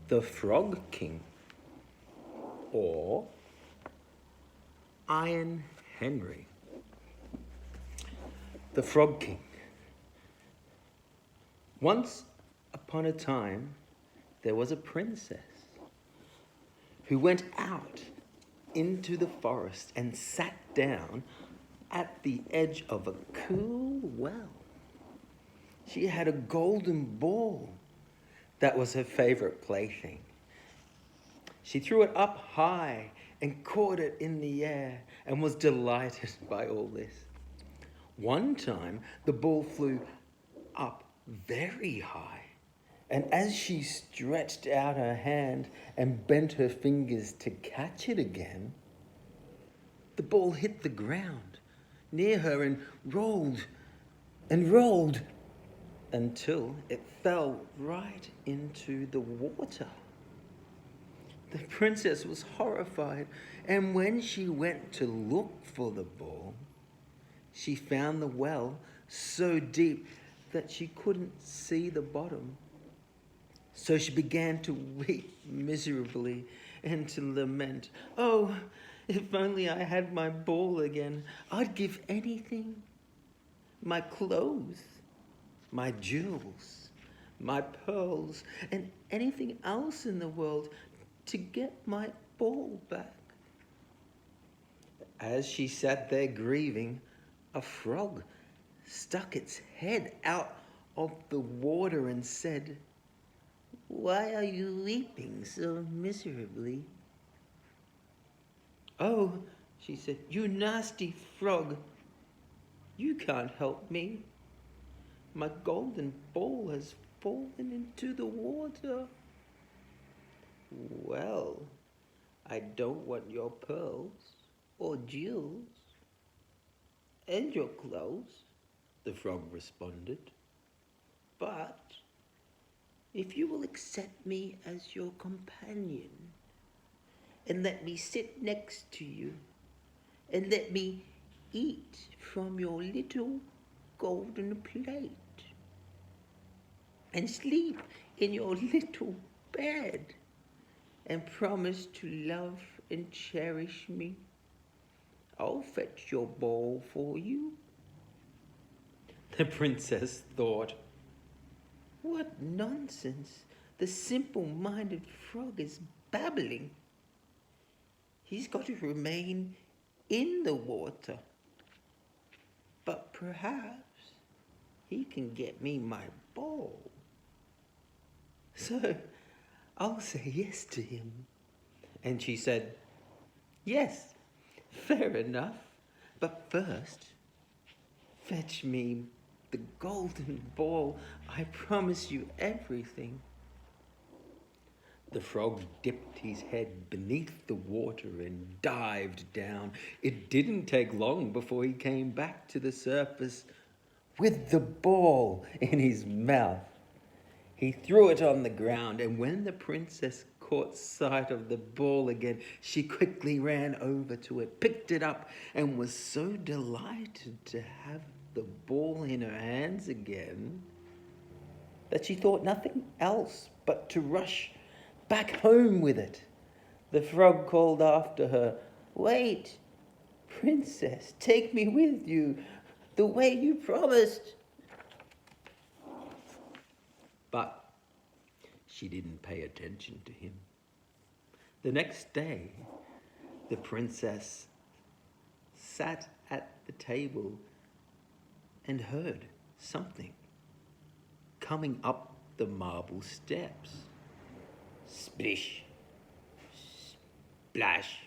The Frog King, or Iron Henry. The Frog King. Once upon a time, there was a princess who went out into the forest and sat down at the edge of a cool well. She had a golden ball that was her favorite plaything. She threw it up high and caught it in the air and was delighted by all this. One time, the ball flew up very high, and as she stretched out her hand and bent her fingers to catch it again, the ball hit the ground near her and rolled until it fell right into the water. The princess was horrified, and when she went to look for the ball, she found the well so deep that she couldn't see the bottom. So she began to weep miserably and to lament, "Oh, if only I had my ball again, I'd give anything. My clothes, my jewels, my pearls, and anything else in the world to get my ball back." As she sat there grieving, a frog stuck its head out of the water and said, "Why are you weeping so miserably?" "Oh," she said, "you nasty frog, you can't help me. My golden ball has fallen into the water." "Well, I don't want your pearls or jewels and your clothes," the frog responded. "But if you will accept me as your companion and let me sit next to you and let me eat from your little golden plate and sleep in your little bed and promise to love and cherish me, I'll fetch your ball for you." The princess thought, "What nonsense the simple-minded frog is babbling. He's got to remain in the water. But perhaps he can get me my ball. So I'll say yes to him." And she said, "Yes, fair enough. But first, fetch me the golden ball. I promise you everything." The frog dipped his head beneath the water and dived down. It didn't take long before he came back to the surface with the ball in his mouth. He threw it on the ground, and when the princess caught sight of the ball again, she quickly ran over to it, picked it up, and was so delighted to have the ball in her hands again that she thought nothing else but to rush back home with it. The frog called after her, "Wait, princess, take me with you, the way you promised." But she didn't pay attention to him. The next day, the princess sat at the table and heard something coming up the marble steps. Splish, splash,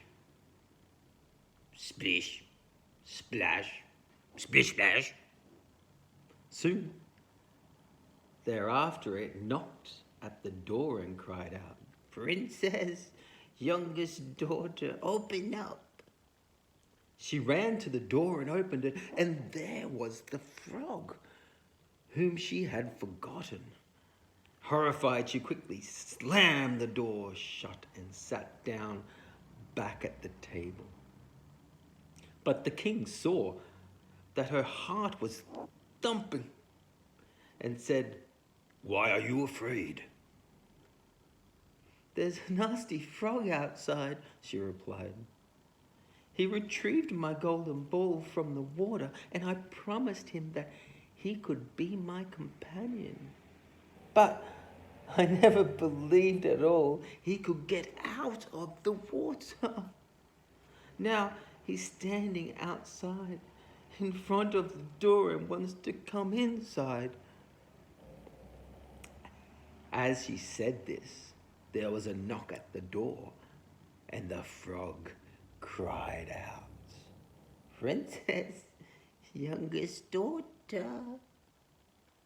splish, splash, splish, splash. Soon thereafter, it knocked at the door and cried out, "Princess, youngest daughter, open up." She ran to the door and opened it, and there was the frog, whom she had forgotten. Horrified, she quickly slammed the door shut and sat down back at the table. But the king saw that her heart was thumping and said, "Why are you afraid?" "There's a nasty frog outside," she replied. "He retrieved my golden ball from the water, and I promised him that he could be my companion. But I never believed at all he could get out of the water. Now he's standing outside in front of the door and wants to come inside." As she said this, there was a knock at the door, and the frog cried out, "Princess, youngest daughter,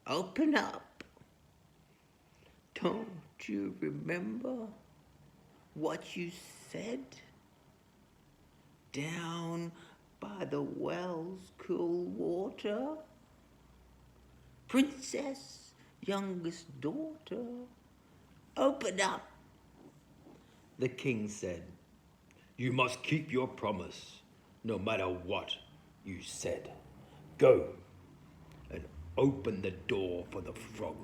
open up. Don't you remember what you said? Down by the well's cool water? Princess, youngest daughter, open up." The king said, "You must keep your promise, no matter what you said. Go and open the door for the frog."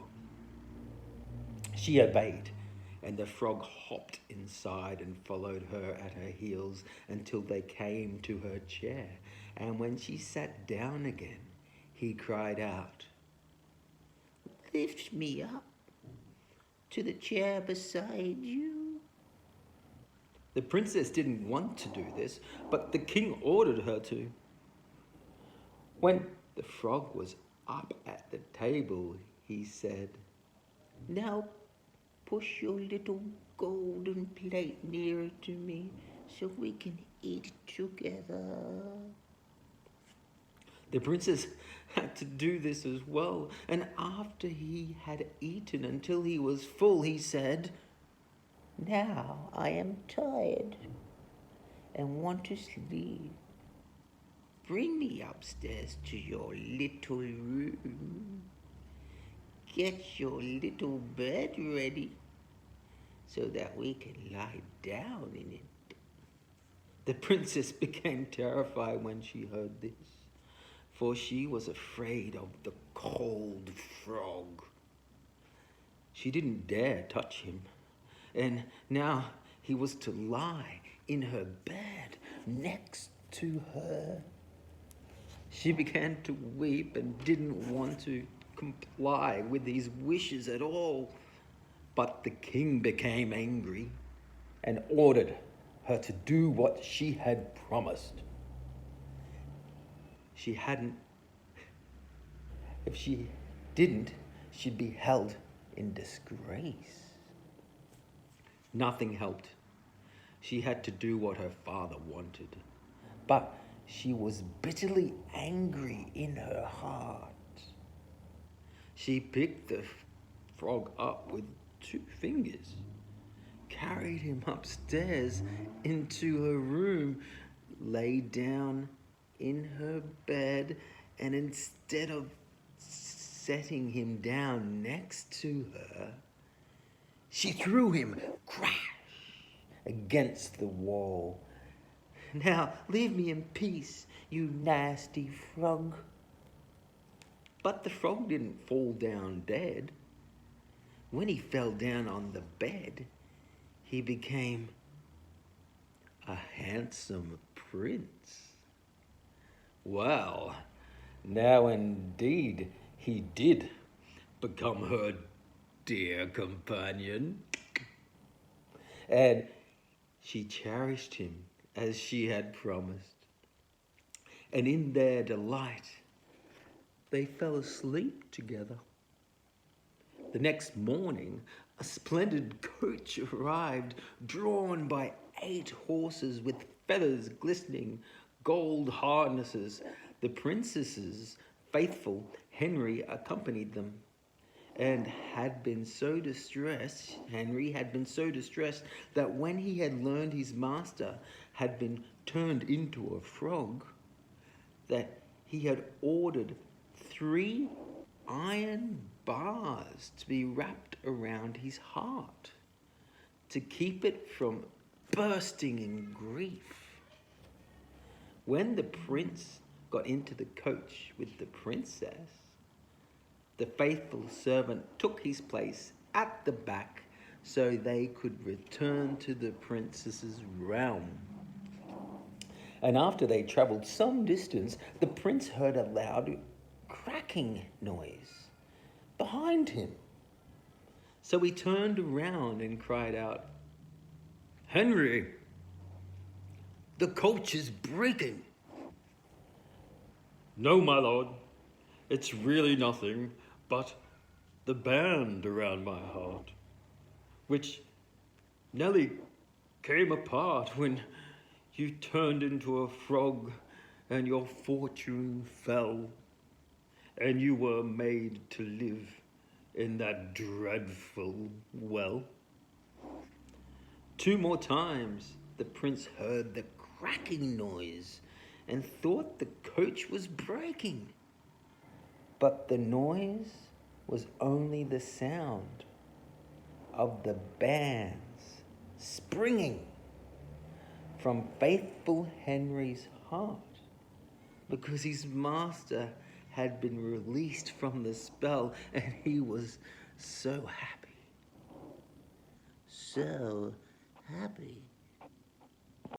She obeyed, and the frog hopped inside and followed her at her heels until they came to her chair. And when she sat down again, he cried out, "Lift me up to the chair beside you." The princess didn't want to do this, but the king ordered her to. When the frog was up at the table, he said, "Now push your little golden plate nearer to me so we can eat together." The princess had to do this as well, and after he had eaten until he was full, he said, "Now I am tired and want to sleep. Bring me upstairs to your little room. Get your little bed ready so that we can lie down in it." The princess became terrified when she heard this, for she was afraid of the cold frog. She didn't dare touch him, and now he was to lie in her bed next to her. She began to weep and didn't want to comply with these wishes at all. But the king became angry and ordered her to do what she had promised. If she didn't, she'd be held in disgrace. Nothing helped. She had to do what her father wanted. But she was bitterly angry in her heart. She picked the frog up with 2 fingers, carried him upstairs into her room, lay down in her bed, and instead of setting him down next to her, she threw him, crash, against the wall. "Now leave me in peace, you nasty frog." But the frog didn't fall down dead. When he fell down on the bed, he became a handsome prince. Well, now indeed he did become her dear companion. And she cherished him as she had promised. And in their delight, they fell asleep together. The next morning, a splendid coach arrived, drawn by 8 horses with feathers glistening, gold harnesses. The princess's faithful Henry accompanied them, and Henry had been so distressed that when he had learned his master had been turned into a frog, that he had ordered 3 iron bars to be wrapped around his heart to keep it from bursting in grief. When the prince got into the coach with the princess, the faithful servant took his place at the back so they could return to the princess's realm. And after they travelled some distance, the prince heard a loud cracking noise behind him. So he turned around and cried out, "Henry, the coach is breaking." "No, my lord, it's really nothing but the band around my heart, which nearly came apart when you turned into a frog and your fortune fell, and you were made to live in that dreadful well." 2 more times the prince heard the cracking noise and thought the coach was breaking. But the noise was only the sound of the bands springing from faithful Henry's heart, because his master had been released from the spell and he was so happy. So happy.